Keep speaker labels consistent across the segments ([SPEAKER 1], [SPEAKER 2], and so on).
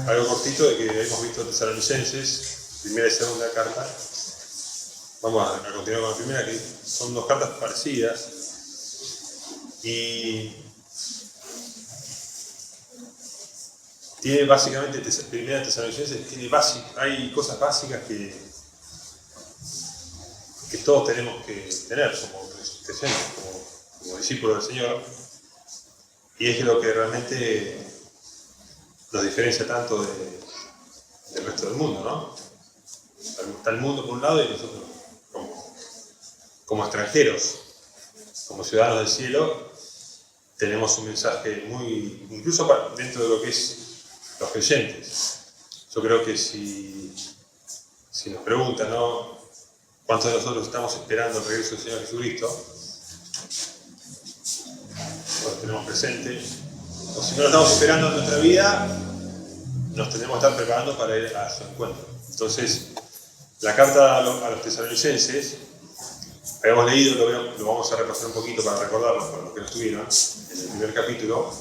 [SPEAKER 1] algo cortito de que hemos visto Tesalonicenses, primera y segunda carta. Vamos a continuar con la primera, que son dos cartas parecidas. Y tiene básicamente, primera Tesalonicenses, hay cosas básicas que todos tenemos que tener como creyentes, como discípulos del Señor. Y es lo que realmente nos diferencia tanto del resto del mundo, ¿no? Está el mundo por un lado y nosotros como extranjeros, como ciudadanos del cielo, tenemos un mensaje muy, incluso dentro de lo que es los creyentes. Yo creo que si nos preguntan, ¿no?, ¿cuántos de nosotros estamos esperando el regreso del Señor Jesucristo? Lo tenemos presente. O si no lo estamos esperando en nuestra vida, nos tenemos que estar preparando para ir a su encuentro. Entonces, la carta a los tesalonicenses, habíamos leído, lo vamos a repasar un poquito para recordarlo, para los que no estuvieron, en el primer capítulo.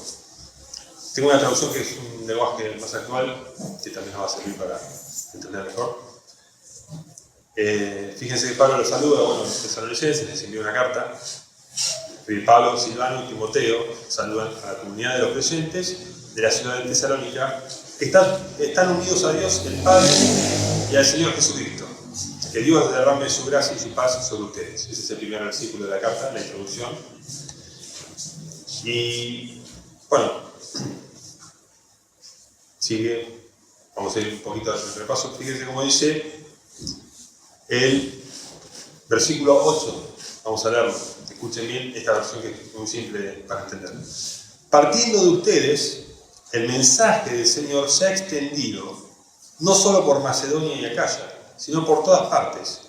[SPEAKER 1] Tengo una traducción que es un lenguaje más actual, que también nos va a servir para entender mejor. Fíjense que Pablo los saluda, los tesalonicenses, les envió una carta. Pablo, Silvano y Timoteo saludan a la comunidad de los creyentes de la ciudad de Tesalónica, que están unidos a Dios, el Padre, y al Señor Jesucristo. Que Dios derrame su gracia y su paz sobre ustedes. Ese es el primer versículo de la carta, la introducción. Y bueno, sigue, vamos a ir un poquito al repaso. Fíjense cómo dice el versículo 8. Vamos a leerlo. Escuchen bien esta versión que es muy simple para entender. Partiendo de ustedes, el mensaje del Señor se ha extendido no solo por Macedonia y Acaya, sino por todas partes.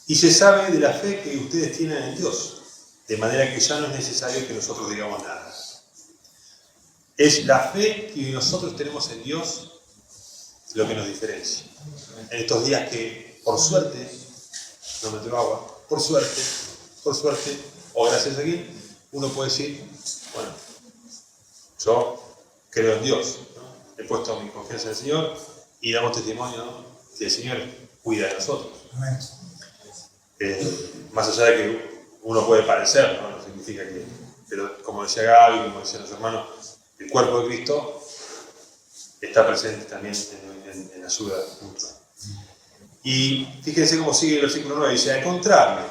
[SPEAKER 1] Y se sabe de la fe que ustedes tienen en Dios, de manera que ya no es necesario que nosotros digamos nada. Es la fe que nosotros tenemos en Dios lo que nos diferencia. En estos días que, por suerte, no me tengo agua, por suerte, o gracias a quién, uno puede decir, bueno, yo creo en Dios, ¿no? He puesto mi confianza en el Señor y damos testimonio, ¿no?, que el Señor cuida de nosotros. Más allá de que uno puede parecer, ¿no? No significa que, pero como decía Gaby, como decían los hermanos, el cuerpo de Cristo está presente también en ayuda mutua. Y fíjense cómo sigue el versículo 9, dice, al contrario,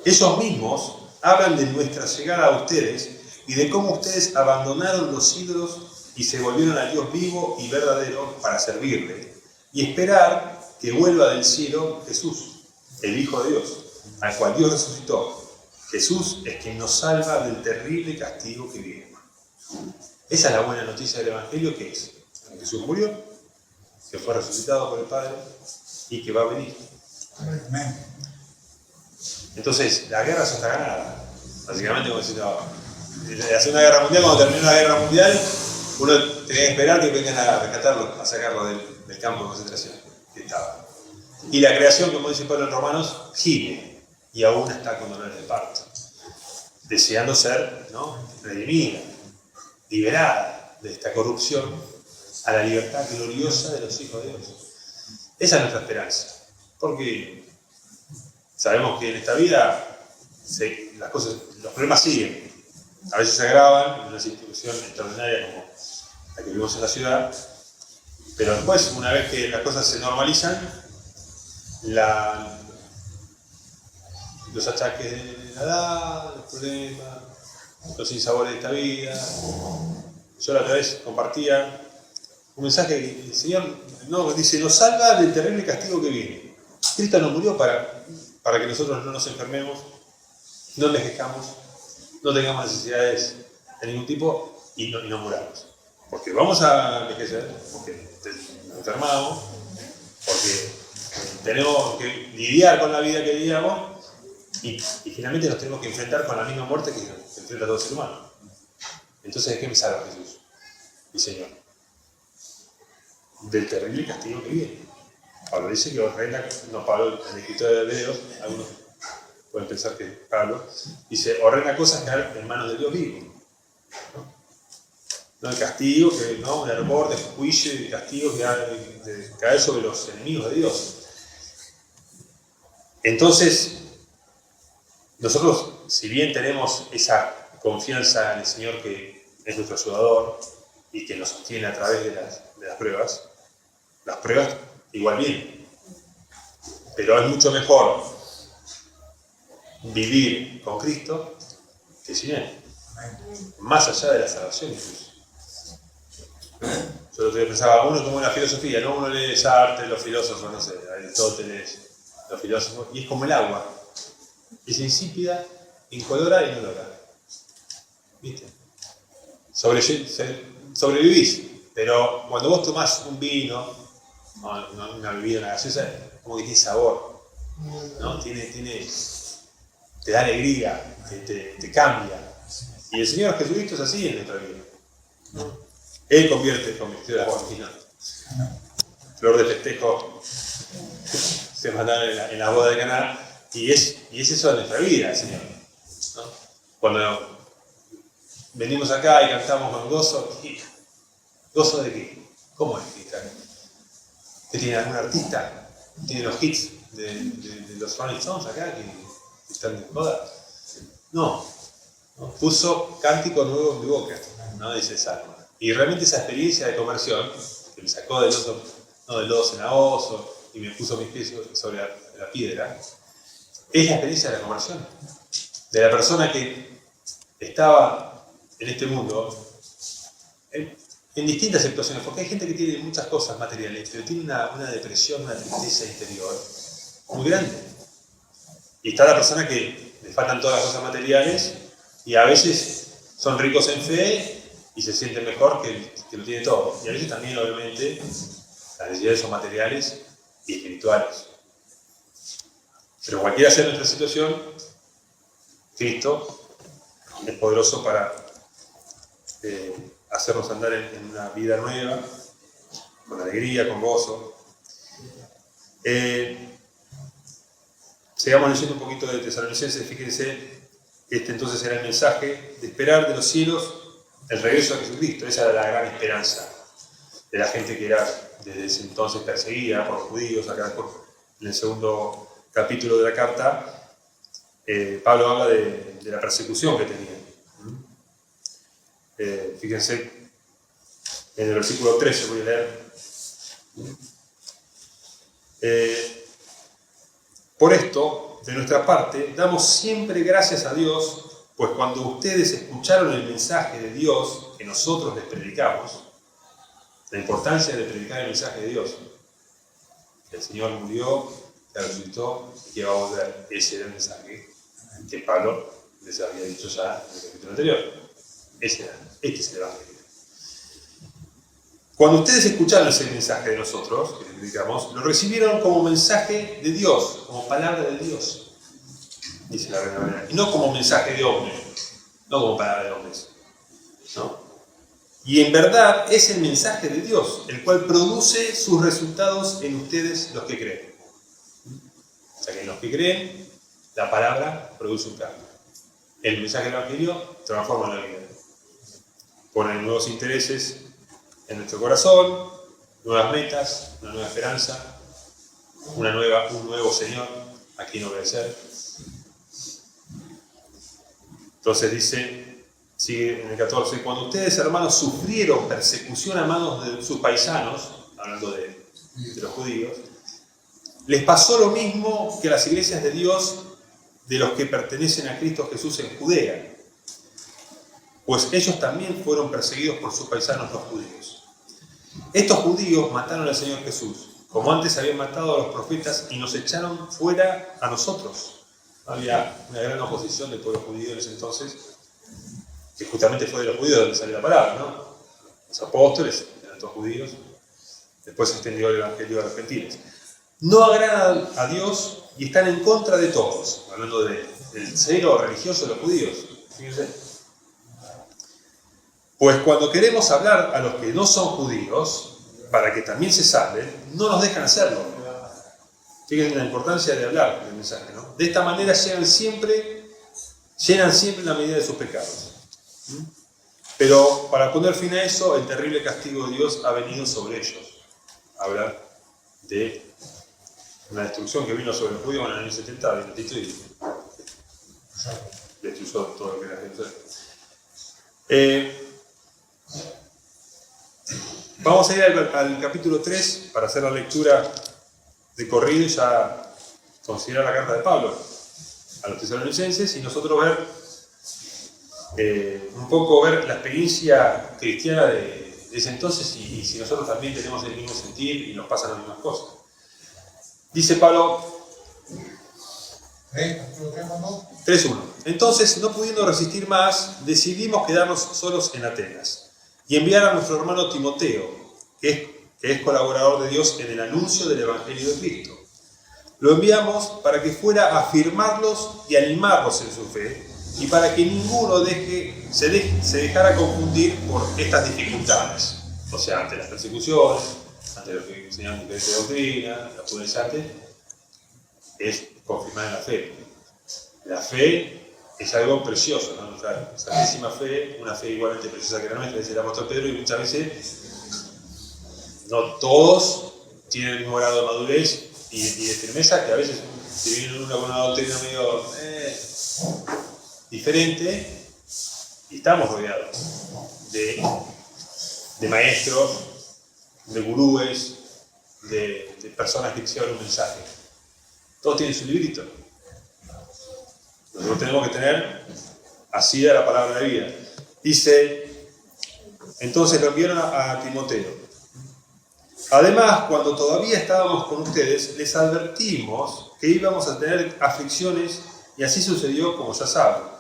[SPEAKER 1] esos mismos hablan de nuestra llegada a ustedes y de cómo ustedes abandonaron los ídolos y se volvieron al Dios vivo y verdadero para servirle y esperar que vuelva del cielo Jesús, el Hijo de Dios, al cual Dios resucitó. Jesús es quien nos salva del terrible castigo que viene. Esa es la buena noticia del Evangelio, que es que Jesús murió, que fue resucitado por el Padre y que va a venir. Amén. Entonces, la guerra ya está ganada. Básicamente, como decir, en la Segunda Guerra Mundial, cuando terminó la Guerra Mundial, uno tenía que esperar que vengan a rescatarlo, a sacarlo del campo de concentración que estaba. Y la creación, como dice Pablo en Romanos, gime y aún está con dolores de parto, deseando ser, ¿no?, redimida, liberada de esta corrupción a la libertad gloriosa de los hijos de Dios. Esa es nuestra esperanza, porque sabemos que en esta vida los problemas siguen, a veces se agravan en una situación extraordinaria como la que vivimos en la ciudad, pero después, una vez que las cosas se normalizan, los achaques de la edad, los problemas, los sinsabores de esta vida. Yo la otra vez compartía un mensaje que el Señor dice, nos salva del terrible castigo que viene. Cristo nos murió para que nosotros no nos enfermemos, no envejezcamos, no tengamos necesidades de ningún tipo y no muramos. Porque vamos a envejecer, porque nos enfermamos, porque tenemos que lidiar con la vida que lidiamos y finalmente nos tenemos que enfrentar con la misma muerte que se enfrenta todo ser humano. Entonces, ¿de qué me salva Jesús, mi Señor? Del terrible castigo que viene. Pablo dice que ordena, no Pablo, el escritor de Hebreos, algunos pueden pensar que Pablo, dice, ordena cosas que hay en manos de Dios vivo. ¿no? El castigo, ¿no? Un hervor de juicio y castigo que ha de caer sobre los enemigos de Dios. Entonces, nosotros, si bien tenemos esa confianza en el Señor que es nuestro ayudador y que nos sostiene a través de las pruebas igual vienen. Pero es mucho mejor vivir con Cristo que sin Él. Más allá de la salvación incluso. Yo lo que pensaba, uno como una filosofía, ¿no? Uno lee Sartre, los filósofos, no sé, Aristóteles, los filósofos, y es como el agua. Es insípida, incolora y no logra. ¿Viste? Sobrevivís, pero cuando vos tomás un vino, una bebida, una gaseosa, como que tiene sabor, ¿no? Te da alegría, te cambia. Y el Señor Jesucristo es así en nuestra vida, ¿no? Él convirtió el agua en vino. Flor de festejo se mandaron en la boda de Caná, y es eso de nuestra vida, el Señor, ¿no? Cuando venimos acá y cantamos con gozo, ¿gozo de qué? ¿Cómo es cristiano? ¿Que tiene algún artista? ¿Tiene los hits de los Rolling Stones acá que están de moda? No. Puso cántico nuevo en mi boca, ¿no? Dice el Salmo. Y realmente esa experiencia de conversión, que me sacó del lodo cenagoso y me puso mis pies sobre la piedra, es la experiencia de la conversión. De la persona que estaba en este mundo en distintas situaciones, porque hay gente que tiene muchas cosas materiales, pero tiene una depresión, una tristeza interior muy grande. Y está la persona que le faltan todas las cosas materiales y a veces son ricos en fe y se siente mejor que lo tiene todo. Y a veces también, obviamente, las necesidades son materiales y espirituales. Pero cualquiera sea nuestra situación, Cristo es poderoso para hacernos andar en una vida nueva, con alegría, con gozo. Sigamos leyendo un poquito de Tesalonicenses. Fíjense, este entonces era el mensaje de esperar de los cielos el regreso a Jesucristo. Esa era la gran esperanza de la gente que era desde ese entonces perseguida por los judíos. Acá en el segundo capítulo de la carta, Pablo habla de la persecución que tenían. Fíjense en el versículo 13, voy a leer. Por esto, de nuestra parte, damos siempre gracias a Dios, pues cuando ustedes escucharon el mensaje de Dios que nosotros les predicamos, la importancia de predicar el mensaje de Dios, que el Señor murió, que resucitó y que va a volver. Ese era el mensaje que Pablo les había dicho ya en el capítulo anterior. Este es el Evangelio. Cuando ustedes escucharon ese mensaje de nosotros, que les predicamos, lo recibieron como mensaje de Dios, como palabra de Dios, dice la Reina Valera, y no como mensaje de hombre, no como palabra de hombres, ¿no? Y en verdad es el mensaje de Dios, el cual produce sus resultados en ustedes los que creen. O sea que en los que creen, la palabra produce un cambio. El mensaje del Evangelio transforma la vida. Pone nuevos intereses en nuestro corazón, nuevas metas, una nueva esperanza, un nuevo Señor a quien obedecer. Entonces dice, sigue en el 14, cuando ustedes, hermanos, sufrieron persecución a manos de sus paisanos, hablando de los judíos, les pasó lo mismo que a las iglesias de Dios de los que pertenecen a Cristo Jesús en Judea, pues ellos también fueron perseguidos por sus paisanos los judíos. Estos judíos mataron al Señor Jesús, como antes habían matado a los profetas y nos echaron fuera a nosotros. Había una gran oposición del pueblo judío en ese entonces, que justamente fue de los judíos donde salió la palabra, ¿no? Los apóstoles eran todos judíos, después se extendió el evangelio a los gentiles. No agradan a Dios y están en contra de todos, hablando del celo religioso de los judíos. Fíjense. Pues cuando queremos hablar a los que no son judíos, para que también se salven, no nos dejan hacerlo. Fíjense la importancia de hablar del mensaje, ¿no? De esta manera llenan siempre la medida de sus pecados. Pero para poner fin a eso, el terrible castigo de Dios ha venido sobre ellos. Habla de una destrucción que vino sobre los judíos en el año 70 de Tito y destruyó todo lo que era Jerusalén. Vamos a ir al capítulo 3 para hacer la lectura de corrido y ya considerar la carta de Pablo a los tesalonicenses y nosotros ver un poco ver la experiencia cristiana de ese entonces y si nosotros también tenemos el mismo sentir y nos pasan las mismas cosas. Dice Pablo 3.1. Entonces, no pudiendo resistir más, decidimos quedarnos solos en Atenas y enviar a nuestro hermano Timoteo, que es colaborador de Dios en el anuncio del Evangelio de Cristo. Lo enviamos para que fuera a afirmarlos y animarlos en su fe y para que ninguno se dejara confundir por estas dificultades. O sea, ante las persecuciones, ante los que enseñan diferente doctrina, la judaizante, es confirmar en la fe. La fe es algo precioso, ¿no? Nuestra santísima fe, una fe igualmente preciosa que la nuestra, dice el apóstol Pedro, y muchas veces no todos tienen el mismo grado de madurez y de firmeza, que a veces si viene uno con una doctrina medio diferente, y estamos rodeados de maestros, de gurúes, de personas que llevan un mensaje. Todos tienen su librito. Nosotros tenemos que tener así de la palabra de vida. Dice, entonces lo enviaron a Timoteo. Además, cuando todavía estábamos con ustedes, les advertimos que íbamos a tener aflicciones y así sucedió como ya saben.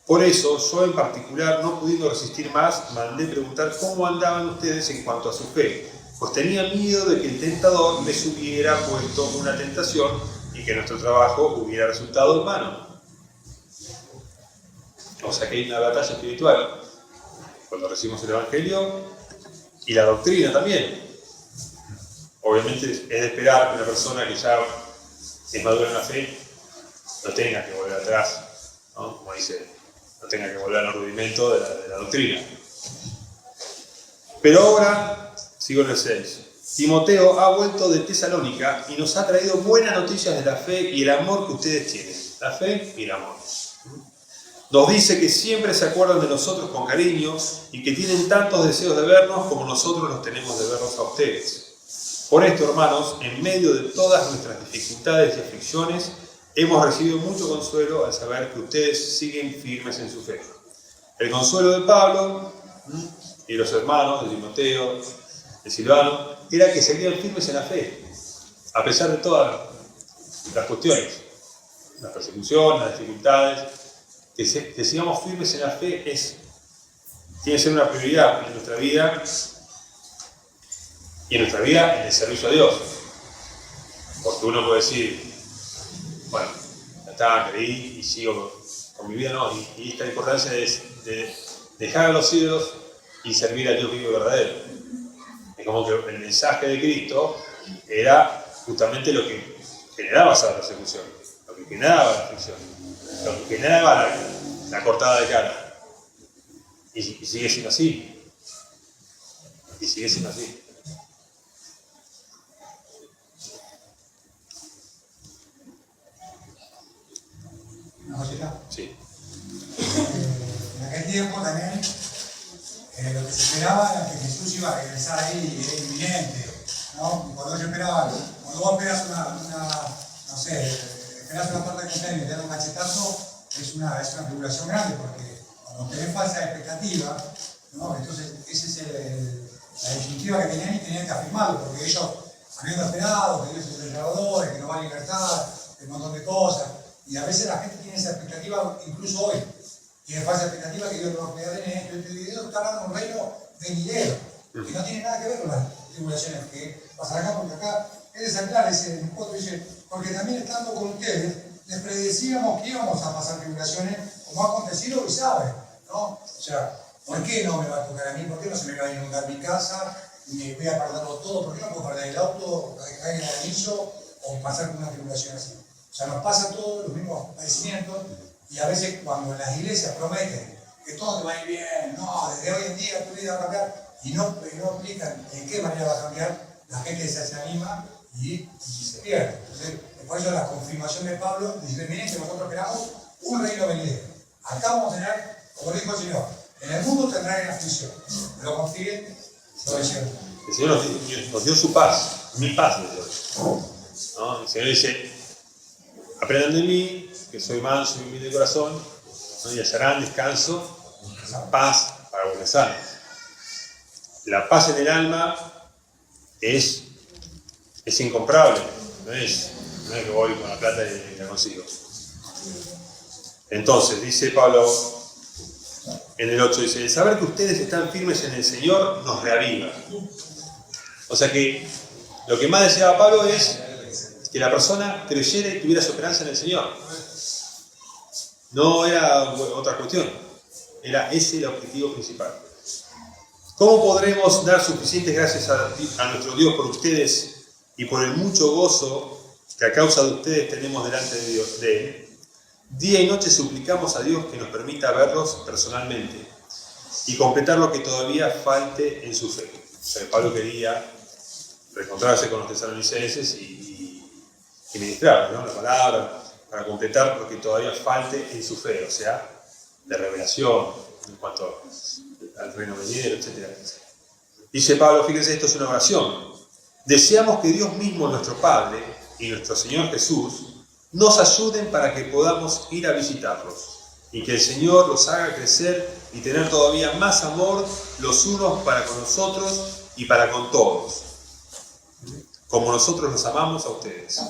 [SPEAKER 1] Por eso, yo en particular, no pudiendo resistir más, mandé preguntar cómo andaban ustedes en cuanto a su fe, pues tenía miedo de que el tentador les hubiera puesto una tentación y que nuestro trabajo hubiera resultado en vano. O sea que hay una batalla espiritual cuando recibimos el Evangelio y la doctrina también. Obviamente es de esperar que una persona que ya es madura en la fe no tenga que volver atrás, ¿no? Como dice, no tenga que volver al rudimento de la doctrina. Pero ahora, sigo en el 6. Timoteo ha vuelto de Tesalónica y nos ha traído buenas noticias de la fe y el amor que ustedes tienen. La fe y el amor. Nos dice que siempre se acuerdan de nosotros con cariño y que tienen tantos deseos de vernos como nosotros los tenemos de verlos a ustedes. Por esto, hermanos, en medio de todas nuestras dificultades y aflicciones, hemos recibido mucho consuelo al saber que ustedes siguen firmes en su fe. El consuelo de Pablo y los hermanos de Timoteo, de Silvano, era que seguían firmes en la fe, a pesar de todas las cuestiones, la persecución, las dificultades. Que sigamos firmes en la fe tiene que ser una prioridad en nuestra vida y en nuestra vida en el servicio a Dios. Porque uno puede decir, bueno, ya está, creí y sigo con mi vida, no. Y esta importancia de dejar a los ídolos y servir al Dios vivo y verdadero. Es como que el mensaje de Cristo era justamente lo que generaba esa persecución, lo que generaba la aflicción, lo que generaba la cortada de cara. Y sigue siendo así. Y sigue siendo así.
[SPEAKER 2] ¿Una cosita?
[SPEAKER 1] Sí.
[SPEAKER 2] En aquel tiempo también lo que se esperaba era que Jesús iba a regresar ahí, era inminente, ¿no? Y cuando yo esperaba, cuando vos esperas no sé, esperas una parte de cumpleaños y te dan un cachetazo, es una tribulación grande, porque cuando tenés falsa expectativa, ¿no? Entonces esa es la definitiva que tenían que afirmarlo, porque ellos habiendo esperado que Dios es el salvador, que nos va a libertar, un montón de cosas, y a veces la gente tiene esa expectativa, incluso hoy, tiene falsa expectativa que Dios nos va a pegar en esto, y Dios está dando un reino venidero, que no tiene nada que ver con las tribulaciones que pasan acá, porque acá es aclara, dice, en 4 dice, porque también estando con ustedes, les predecíamos que íbamos a pasar tribulaciones, como ha acontecido y saben, ¿no? O sea, ¿por qué no me va a tocar a mí? ¿Por qué no se me va a inundar mi casa? Y me voy a perderlo todo, ¿por qué no puedo perder el auto, caer en el anillo o pasar con una tribulación así? O sea, nos pasa todos los mismos padecimientos y a veces cuando en las iglesias prometen que todo te va a ir bien, no, desde hoy en día tu vida va a cambiar, y no explican en qué manera va a cambiar, la gente se desanima y se pierde. Entonces, por eso la confirmación de Pablo dice, miren que nosotros esperamos un reino venidero. Acá vamos a tener, como dijo el Señor, en el mundo tendrán aflicción, pero confíen, lo es cierto.
[SPEAKER 1] El Señor nos dio su paz, mi paz les doy. ¿No? El Señor dice, aprendan de mí, que soy manso y humilde de corazón, ¿no? Y hallarán descanso, paz para vuestras almas. La paz en el alma es incomparable, no es que voy con la plata y la consigo. Entonces, dice Pablo en el 8, dice, el saber que ustedes están firmes en el Señor nos reaviva. O sea que lo que más deseaba Pablo es que la persona creyera y tuviera su esperanza en el Señor. No era otra cuestión, era ese el objetivo principal. ¿Cómo podremos dar suficientes gracias a nuestro Dios por ustedes y por el mucho gozo que a causa de ustedes tenemos delante de Dios, de Él? Día y noche suplicamos a Dios que nos permita verlos personalmente y completar lo que todavía falte en su fe. O sea, Pablo quería reencontrarse con los tesalonicenses y ministrar, ¿no?, la palabra para completar lo que todavía falte en su fe, o sea, de revelación en cuanto al reino venidero, etc. Dice Pablo, fíjense, esto es una oración. Deseamos que Dios mismo, nuestro Padre, y nuestro Señor Jesús, nos ayuden para que podamos ir a visitarlos y que el Señor los haga crecer y tener todavía más amor los unos para con nosotros y para con todos, como nosotros los amamos a ustedes.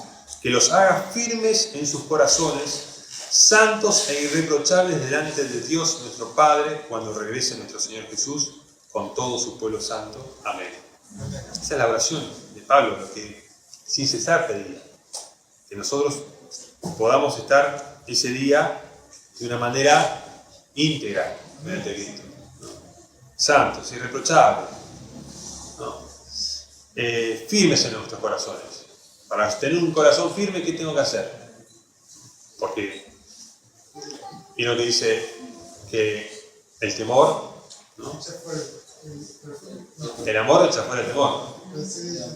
[SPEAKER 1] Que los haga firmes en sus corazones, santos e irreprochables delante de Dios nuestro Padre, cuando regrese nuestro Señor Jesús con todo su pueblo santo. Amén. Esa es la oración de Pablo, lo que sin cesar pedía. Que nosotros podamos estar ese día de una manera íntegra delante de Cristo, ¿no? Santos, irreprochables, ¿no? Firmes en nuestros corazones. Para tener un corazón firme, ¿qué tengo que hacer? Porque y lo que dice que el temor, ¿no?, el amor echa fuera el temor,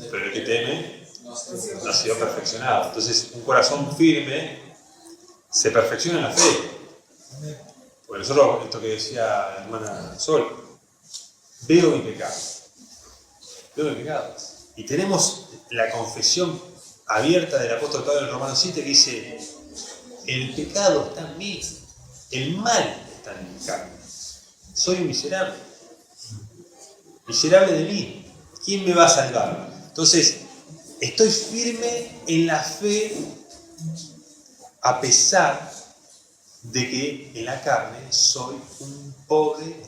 [SPEAKER 1] pero el que teme no ha sido perfeccionado. Entonces, un corazón firme se perfecciona en la fe. Porque nosotros, esto que decía la hermana Sol, veo mi pecado. Y tenemos la confesión abierta del apóstol Pablo en Romanos 7 que dice, el pecado está en mí, el mal está en mi carne. Soy miserable. Miserable de mí. ¿Quién me va a salvar? Entonces, estoy firme en la fe a pesar de que en la carne soy un pobre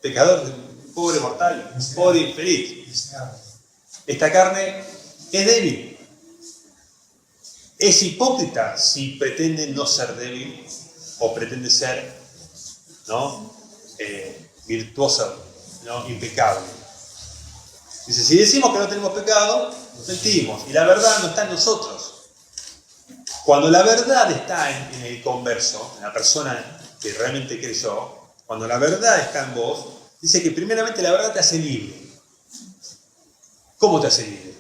[SPEAKER 1] pecador, un pobre mortal, un pobre infeliz. Esta carne es débil. Es hipócrita si pretende no ser débil o pretende ser, ¿no?, virtuosa, ¿no?, impecable. Dice, si decimos que no tenemos pecado, mentimos. Y la verdad no está en nosotros. Cuando la verdad está en el converso, en la persona que realmente creyó, cuando la verdad está en vos, dice que primeramente la verdad te hace libre. ¿Cómo te hace libre?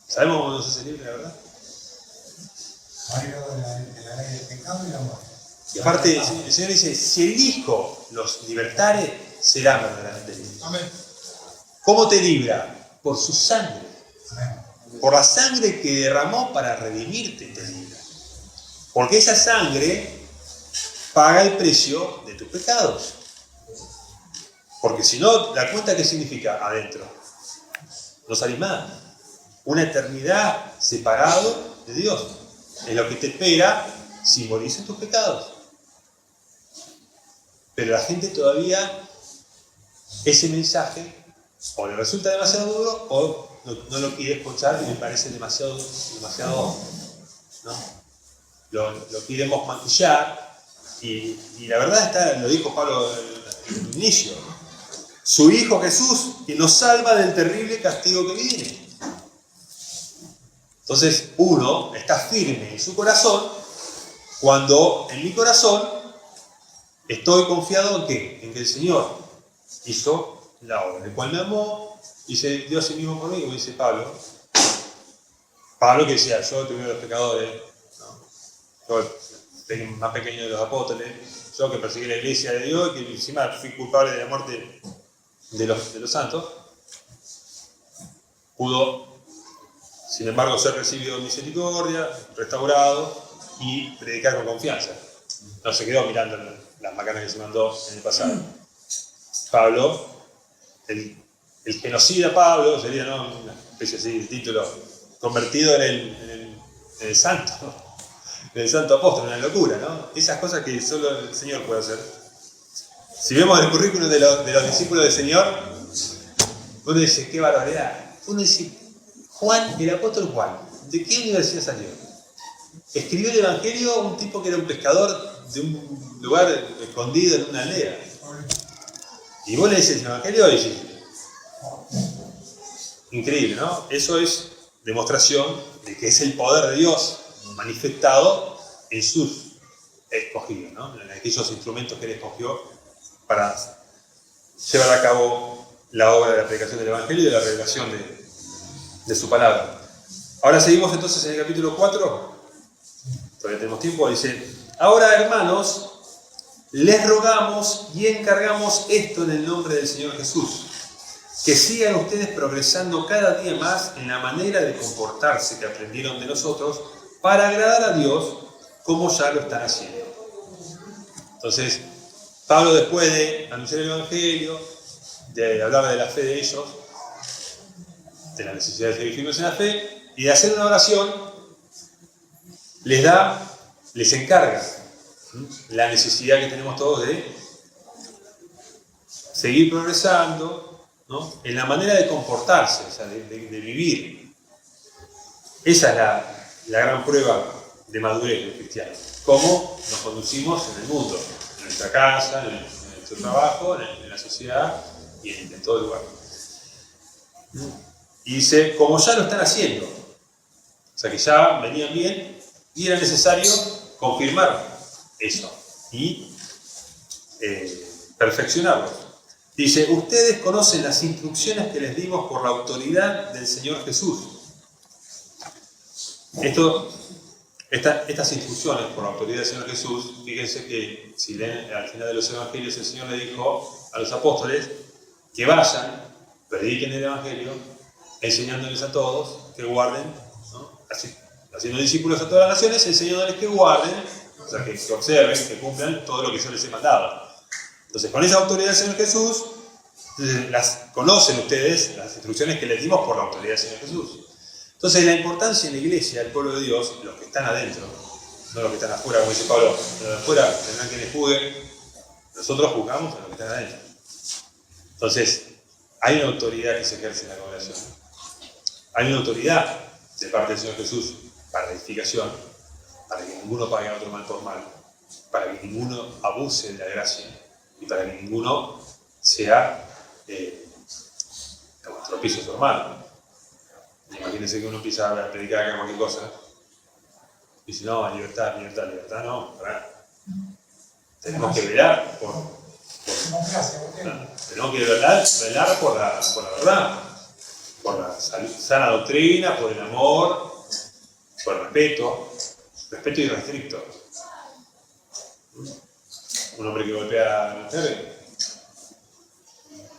[SPEAKER 1] ¿Sabemos cómo nos hace libre la verdad?
[SPEAKER 2] De la ley del pecado y la muerte.
[SPEAKER 1] Y aparte, el Señor dice, si el Hijo los libertare, serán verdaderamente libres.
[SPEAKER 2] Amén.
[SPEAKER 1] ¿Cómo te libra? Por su sangre.
[SPEAKER 2] Amén.
[SPEAKER 1] Por la sangre que derramó para redimirte, te libra. Porque esa sangre paga el precio de tus pecados. Porque si no, la cuenta, ¿qué significa adentro? No salís más. Una eternidad separado de Dios. Es lo que te espera si morís en tus pecados. Pero la gente todavía, ese mensaje, o le resulta demasiado duro, o no lo quiere escuchar y le parece demasiado, ¿no? Lo queremos maquillar, y la verdad está, lo dijo Pablo en el inicio, su Hijo Jesús, que nos salva del terrible castigo que viene. Entonces uno está firme en su corazón cuando en mi corazón Estoy confiado en ¿qué? En que el Señor hizo la obra, el cual me amó y se dio a sí mismo por mí, como dice Pablo. Pablo que decía, yo el primero de los pecadores, ¿no? Yo el más pequeño de los apóstoles, yo que perseguí la iglesia de Dios y que encima fui culpable de la muerte de los santos, pudo, sin embargo, ser recibido en misericordia, restaurado y predicar con confianza. No se quedó mirando las macanas que se mandó en el pasado. Pablo, el genocida Pablo, sería, ¿no?, una especie así de título, convertido en el santo, en el santo apóstol, una locura, ¿no? Esas cosas que solo el Señor puede hacer. Si vemos el currículum de los discípulos del Señor, uno dice, qué barbaridad. Uno dice, Juan, el apóstol Juan, ¿de qué universidad salió? Escribió el Evangelio un tipo que era un pescador de un lugar escondido en una aldea. Y vos le dices el Evangelio y dices, increíble, ¿no? Eso es demostración de que es el poder de Dios manifestado en sus escogidos, ¿no? En aquellos instrumentos que Él escogió para llevar a cabo la obra de la predicación del Evangelio y de la revelación de su palabra. Ahora seguimos entonces en el capítulo 4, todavía tenemos tiempo, dice, ahora hermanos, les rogamos y encargamos esto en el nombre del Señor Jesús, que sigan ustedes progresando cada día más en la manera de comportarse que aprendieron de nosotros para agradar a Dios como ya lo están haciendo. Entonces, Pablo, después de anunciar el Evangelio, de hablar de la fe de ellos, de la necesidad de seguir firmes en la fe, y de hacer una oración, les encarga la necesidad que tenemos todos de seguir progresando, ¿no?, en la manera de comportarse, o sea, de vivir. Esa es la gran prueba de madurez del cristiano. Cómo nos conducimos en el mundo, en nuestra casa, en nuestro trabajo, en la sociedad y en todo lugar. Y dice, como ya lo están haciendo, o sea que ya venían bien y era necesario confirmar eso y perfeccionarlo. Dice, ustedes conocen las instrucciones que les dimos por la autoridad del Señor Jesús. Estas instrucciones por la autoridad del Señor Jesús, fíjense que si leen al final de los evangelios, el Señor le dijo a los apóstoles que vayan, prediquen el evangelio, enseñándoles a todos que guarden, ¿no?, haciendo discípulos a todas las naciones, enseñándoles que guarden, o sea, que observen, que cumplan todo lo que yo les he mandado. Entonces, con esa autoridad del Señor Jesús, las conocen ustedes, las instrucciones que les dimos por la autoridad del Señor Jesús. Entonces, la importancia en la iglesia, el pueblo de Dios, los que están adentro, no los que están afuera, como dice Pablo, los de afuera tendrán que les juzguen, nosotros juzgamos a los que están adentro. Entonces, hay una autoridad que se ejerce en la congregación. Hay una autoridad de parte del Señor Jesús para la edificación, para que ninguno pague a otro mal por mal, para que ninguno abuse de la gracia y para que ninguno sea tropiezo a su hermano. Imagínense que uno empieza a predicar acá cualquier cosa y dice, no, libertad, no, pará. Tenemos que velar tenemos que velar por la verdad, por la sana doctrina, por el amor, por el respeto irrestricto. Un hombre que golpea a la mujer,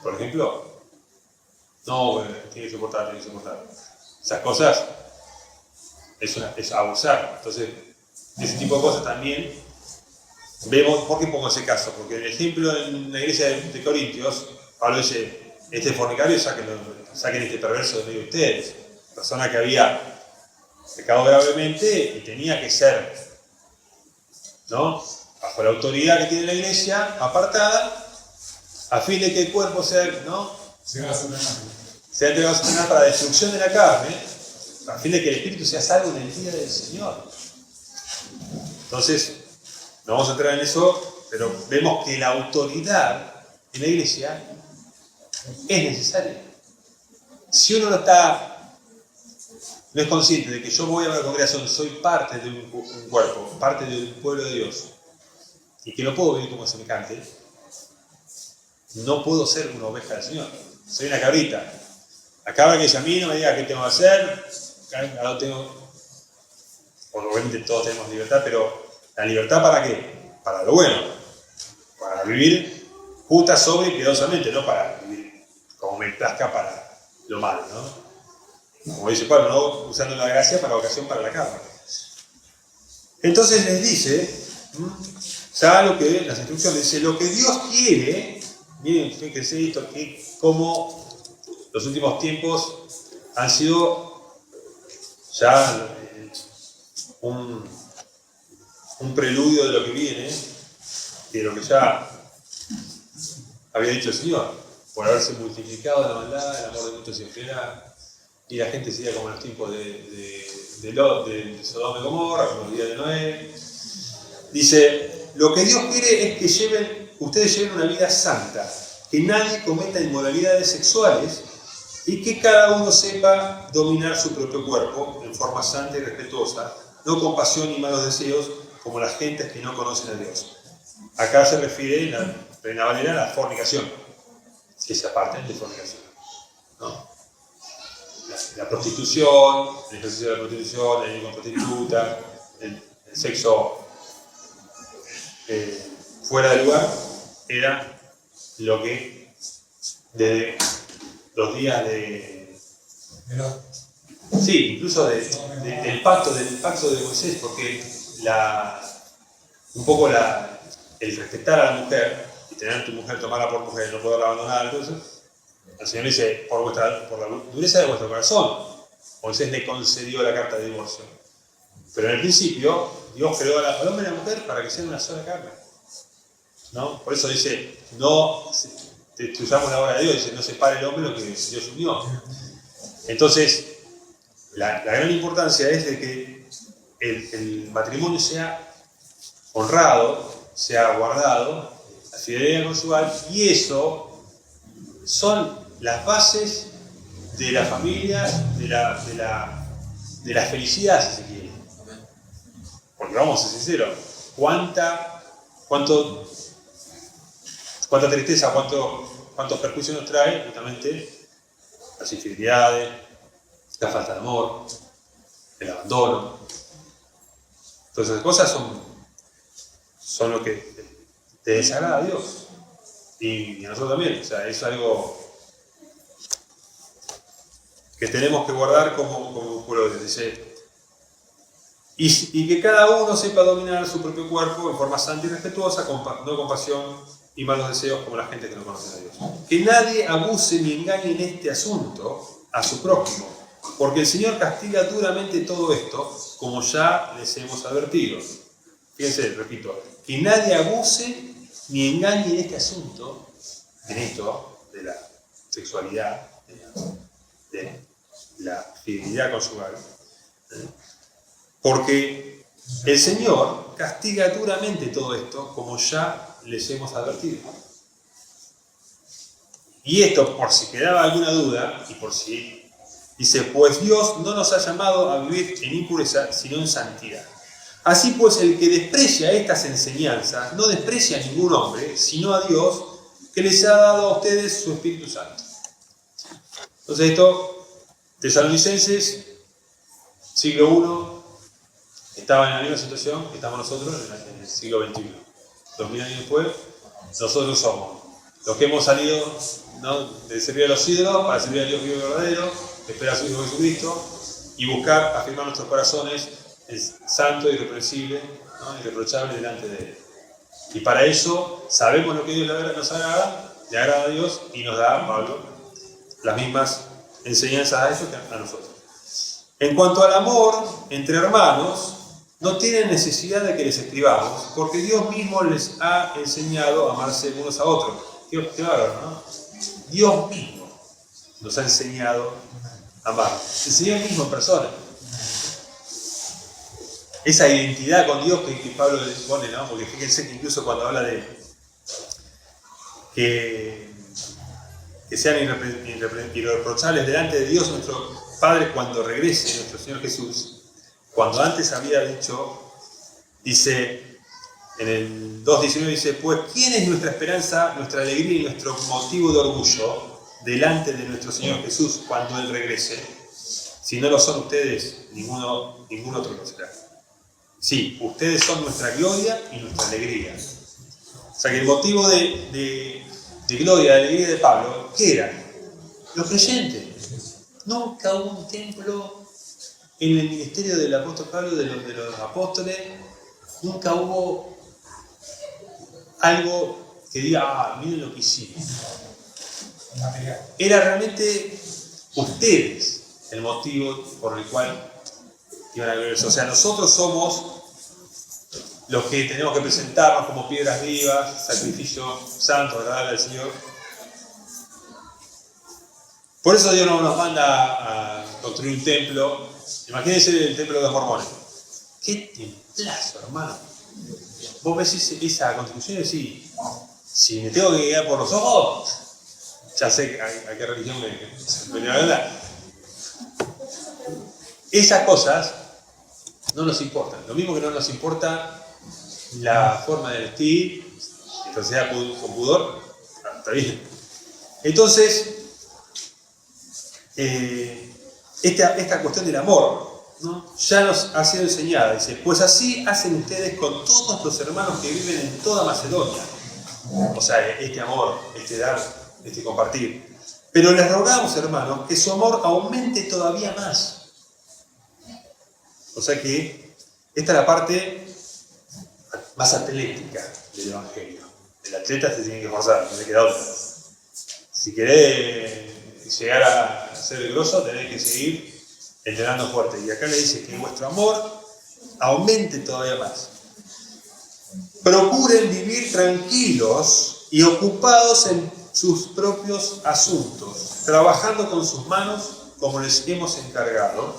[SPEAKER 1] por ejemplo, no, bueno, tiene que soportar. Esas cosas es abusar. Entonces, ese tipo de cosas también vemos. ¿Por qué pongo ese caso? Porque el ejemplo en la iglesia de Corintios, Pablo dice, este fornicario saquen este perverso de medio de ustedes. Persona que había pecado gravemente y tenía que ser, ¿no?, bajo la autoridad que tiene la iglesia, apartada, a fin de que el cuerpo sea, ¿no?, sea entregado a Satanás para destrucción de la carne, a fin de que el espíritu sea salvo en el día del Señor. Entonces, no vamos a entrar en eso, pero vemos que la autoridad en la iglesia es necesaria. Si uno no es consciente de que yo voy a una congregación, soy parte de un cuerpo, parte del pueblo de Dios, y que no puedo vivir como semejante, no puedo ser una oveja del Señor. Soy una cabrita. La cabra que dice a mí no me diga qué tengo que hacer, ahora tengo, obviamente todos tenemos libertad, pero ¿la libertad para qué? Para lo bueno, para vivir justa, sobria y piadosamente, no para vivir como me plazca para lo malo, ¿no? Como dice Pablo, no usando la gracia para ocasión para la carne. Entonces les dice, ya lo que las instrucciones, dice, lo que Dios quiere, miren, fíjense esto, que como los últimos tiempos han sido ya un preludio de lo que viene, de lo que ya había dicho el Señor, por haberse multiplicado la maldad, el amor de muchos se enfriará, y la gente sería como en los tiempos de Lot, de Sodoma y Gomorra, como los días de Noé. Dice, lo que Dios quiere es que ustedes lleven una vida santa, que nadie cometa inmoralidades sexuales y que cada uno sepa dominar su propio cuerpo en forma santa y respetuosa, no con pasión ni malos deseos, como las gentes que no conocen a Dios. Acá se refiere en la Reina Valera a la fornicación, que se aparten de fornicación, ¿no? La prostitución, el ejercicio de la prostitución, el ir con prostituta, el sexo fuera de lugar, era lo que desde los días sí, incluso del pacto de Moisés, porque un poco el respetar a la mujer y tener a tu mujer, tomarla por mujer, no poderla abandonar, entonces el Señor dice, por la dureza de vuestro corazón, Moisés le concedió la carta de divorcio. Pero en el principio, Dios creó al hombre y a la mujer para que sean una sola carne, ¿no? Por eso dice, no destruyamos la obra de Dios, dice, no separe el hombre lo que Dios unió. Entonces, la gran importancia es de que el matrimonio sea honrado, sea guardado, la fidelidad conyugal, y eso son las bases de la familia, de la felicidad, si se quiere. Porque vamos a ser sinceros, cuánta tristeza, cuántos perjuicios nos trae justamente las infidelidades, la falta de amor, el abandono. Todas esas cosas son lo que te desagrada a Dios y a nosotros también. O sea, es algo que tenemos que guardar como pueblo de Dios. Dice, y que cada uno sepa dominar su propio cuerpo en forma santa y respetuosa, no con pasión y malos deseos como la gente que no conoce a Dios. Que nadie abuse ni engañe en este asunto a su prójimo, porque el Señor castiga duramente todo esto, como ya les hemos advertido. Fíjense, repito, que nadie abuse ni engañe en este asunto, en esto de la sexualidad, de la fidelidad conyugal, porque el Señor castiga duramente todo esto, como ya les hemos advertido. Y esto, por si quedaba alguna duda, y por si dice, pues Dios no nos ha llamado a vivir en impureza, sino en santidad. Así pues, el que desprecia estas enseñanzas, no desprecia a ningún hombre, sino a Dios, que les ha dado a ustedes su Espíritu Santo. Entonces esto, Tesalonicenses, siglo I, estaba en la misma situación que estamos nosotros en el siglo XXI. 2000 años después, nosotros somos los que hemos salido, ¿no?, de servir a los ídolos para servir al Dios vivo y verdadero, esperar a su Hijo Jesucristo y buscar afirmar nuestros corazones es santo, irreprensible, ¿no?, irreprochable delante de Él. Y para eso sabemos lo que Dios nos agrada, le agrada a Dios y nos da a Pablo las mismas enseñanzas a ellos que a nosotros. En cuanto al amor entre hermanos, no tienen necesidad de que les escribamos, porque Dios mismo les ha enseñado a amarse unos a otros. Qué bárbaro, ¿no? Dios mismo nos ha enseñado a amar. El Señor mismo en persona. Esa identidad con Dios que Pablo les pone, ¿no? Porque fíjense que incluso cuando habla de que sean irreprochables delante de Dios nuestro Padre cuando regrese nuestro Señor Jesús, cuando antes había dicho, dice, en el 2.19 dice, pues ¿quién es nuestra esperanza, nuestra alegría y nuestro motivo de orgullo delante de nuestro Señor Jesús cuando Él regrese? Si no lo son ustedes, ningún otro lo será. Sí, ustedes son nuestra gloria y nuestra alegría. O sea que el motivo de gloria, de alegría de Pablo, ¿qué era? Los creyentes. Nunca hubo un templo en el ministerio del apóstol Pablo, de los apóstoles, nunca hubo algo que diga, miren lo que hicimos. Era realmente ustedes el motivo por el cual iban a gloriarse. O sea, nosotros somos los que tenemos que presentarnos como piedras vivas, sacrificio santo, agradable al Señor. Por eso Dios no nos manda a construir un templo. Imagínense el templo de los mormones. ¡Qué templazo, hermano! Vos ves esa construcción y decís, si me tengo que guiar por los ojos, ya sé a qué religión me la verdad. Esas cosas no nos importan. Lo mismo que no nos importa la forma de vestir, que sea con pudor, está bien. Entonces, esta cuestión del amor, ¿no? Ya nos ha sido enseñada. Dice, pues así hacen ustedes con todos los hermanos que viven en toda Macedonia. O sea, este amor, este dar, este compartir. Pero les rogamos, hermanos, que su amor aumente todavía más. O sea que esta es la parte más atlética del Evangelio. El atleta se tiene que esforzar, no le queda otra. Si querés llegar a ser grosso, tenés que seguir entrenando fuerte. Y acá le dice que vuestro amor aumente todavía más. Procuren vivir tranquilos y ocupados en sus propios asuntos, trabajando con sus manos como les hemos encargado,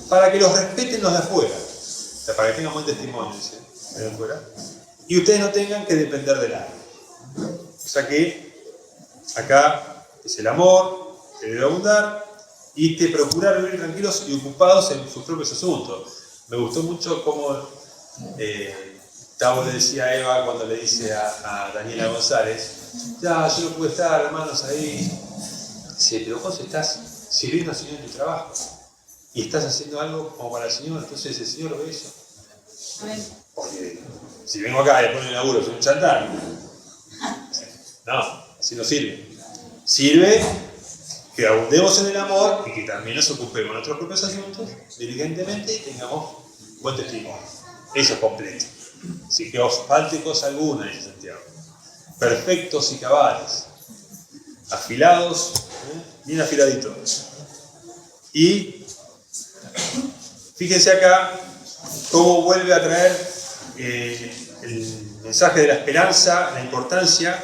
[SPEAKER 1] para que los respeten los de afuera. O sea, para que tengan buen testimonio, dice, de afuera. Y ustedes no tengan que depender de nadie. O sea que acá es el amor que debe abundar y procurar vivir tranquilos y ocupados en sus propios asuntos. Me gustó mucho cómo Tavo le decía a Eva cuando le dice a Daniela González, ya, yo no pude estar, hermanos, ahí. Dice, pero vos estás sirviendo al Señor en tu trabajo y estás haciendo algo como para el Señor, entonces el Señor lo ve eso. Porque si vengo acá y después me laburo, soy un chantán. No, así no sirve. Sirve que abundemos en el amor y que también nos ocupemos de nuestros propios asuntos diligentemente y tengamos buen testimonio. Eso es completo. Sin que os falte cosa alguna, dice Santiago. Perfectos y cabales. Afilados, bien afiladitos. Y fíjense acá cómo vuelve a traer el mensaje de la esperanza, la importancia,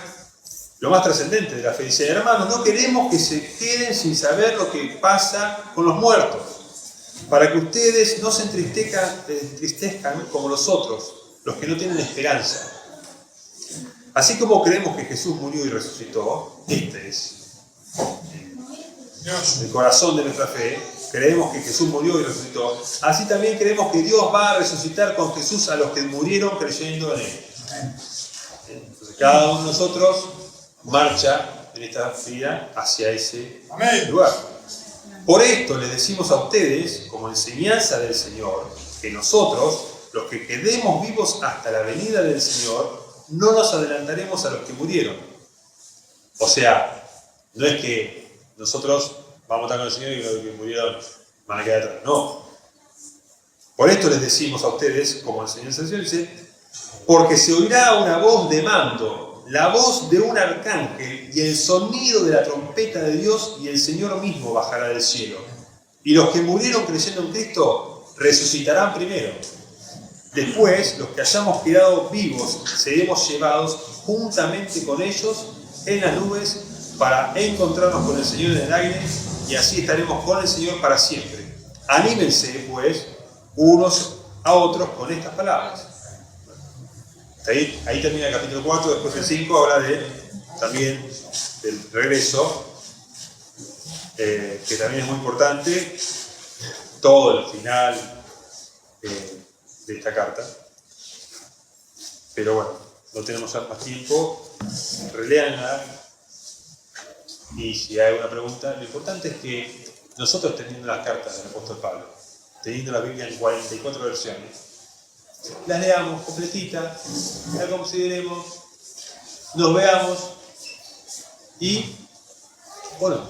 [SPEAKER 1] lo más trascendente de la fe. Dice, hermanos, no queremos que se queden sin saber lo que pasa con los muertos, para que ustedes no se entristezcan como los otros, los que no tienen esperanza. Así como creemos que Jesús murió y resucitó, este es el corazón de nuestra fe, creemos que Jesús murió y resucitó, así también creemos que Dios va a resucitar con Jesús a los que murieron creyendo en Él. Entonces, cada uno de nosotros marcha en esta vida hacia ese lugar. Por esto les decimos a ustedes, como enseñanza del Señor, que nosotros, los que quedemos vivos hasta la venida del Señor, no nos adelantaremos a los que murieron. O sea, no es que nosotros vamos a estar con el Señor y los que murieron van a quedar atrás. No. Por esto les decimos a ustedes, como enseñanza del Señor, dice, porque se oirá una voz de mando, la voz de un arcángel y el sonido de la trompeta de Dios, y el Señor mismo bajará del cielo. Y los que murieron creyendo en Cristo resucitarán primero. Después, los que hayamos quedado vivos seremos llevados juntamente con ellos en las nubes para encontrarnos con el Señor en el aire, y así estaremos con el Señor para siempre. Anímense, pues, unos a otros con estas palabras. Ahí termina el capítulo 4, después el 5 habla también del regreso, que también es muy importante, todo el final de esta carta. pero bueno, no tenemos más tiempo. Releanla y si hay alguna pregunta, lo importante es que nosotros, teniendo las cartas del apóstol Pablo, teniendo la Biblia en 44 versiones, las leamos completitas, la consideremos, nos veamos y, bueno,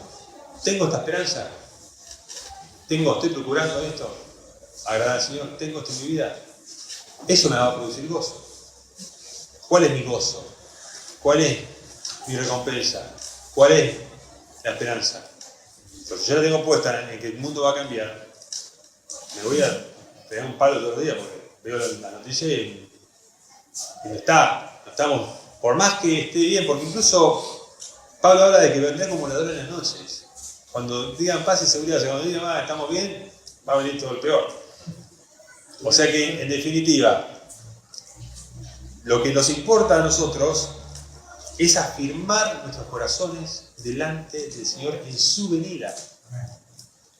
[SPEAKER 1] tengo esta esperanza, estoy procurando esto, agradar al Señor, tengo esto en mi vida, eso me va a producir gozo. ¿Cuál es mi gozo? ¿Cuál es mi recompensa? ¿Cuál es la esperanza? Pero si yo la tengo puesta en que el mundo va a cambiar, me voy a pegar un palo todos los días porque veo la noticia y no estamos, por más que esté bien, porque incluso Pablo habla de que vendrá como ladrón en las noches. Cuando digan paz y seguridad, cuando digan estamos bien, va a venir todo el peor. O sea que, en definitiva, lo que nos importa a nosotros es afirmar nuestros corazones delante del Señor en su venida.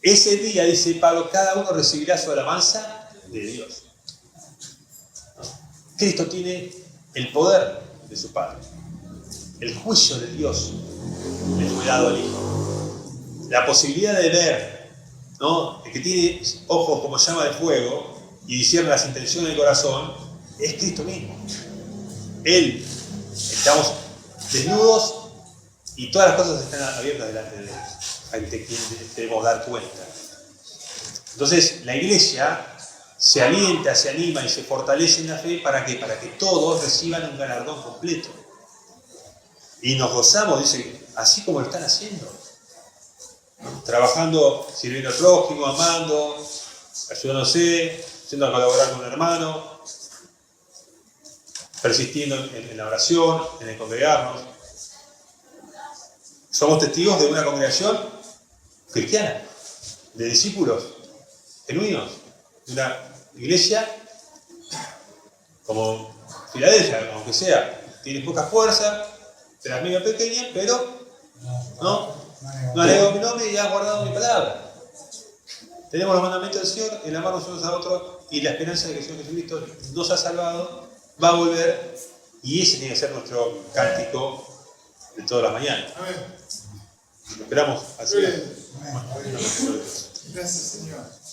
[SPEAKER 1] Ese día, dice Pablo, cada uno recibirá su alabanza de Dios. Cristo tiene el poder de su Padre. El juicio de Dios le fue dado al Hijo. La posibilidad de ver, ¿no? El que tiene ojos como llama de fuego y discierne las intenciones del corazón, es Cristo mismo. Él, estamos desnudos y todas las cosas están abiertas delante de Dios, para que debemos dar cuenta. Entonces, la iglesia se alienta, se anima y se fortalece en la fe, ¿para qué? Para que todos reciban un galardón completo. Y nos gozamos, dice, así como lo están haciendo. Trabajando, sirviendo al prójimo, amando, ayudándose, yendo a colaborar con un hermano, persistiendo en la oración, en el congregarnos. Somos testigos de una congregación cristiana, de discípulos genuinos, de una iglesia como Filadelfia, aunque sea, tiene poca fuerza, será medio pequeña, pero no ha negado mi nombre y ha guardado mi palabra. Tenemos los mandamientos del Señor, el amarnos unos a otros y la esperanza de que el Señor Jesucristo nos ha salvado, va a volver, y ese tiene que ser nuestro cántico de todas las mañanas. Lo esperamos así.
[SPEAKER 3] Gracias, Señor.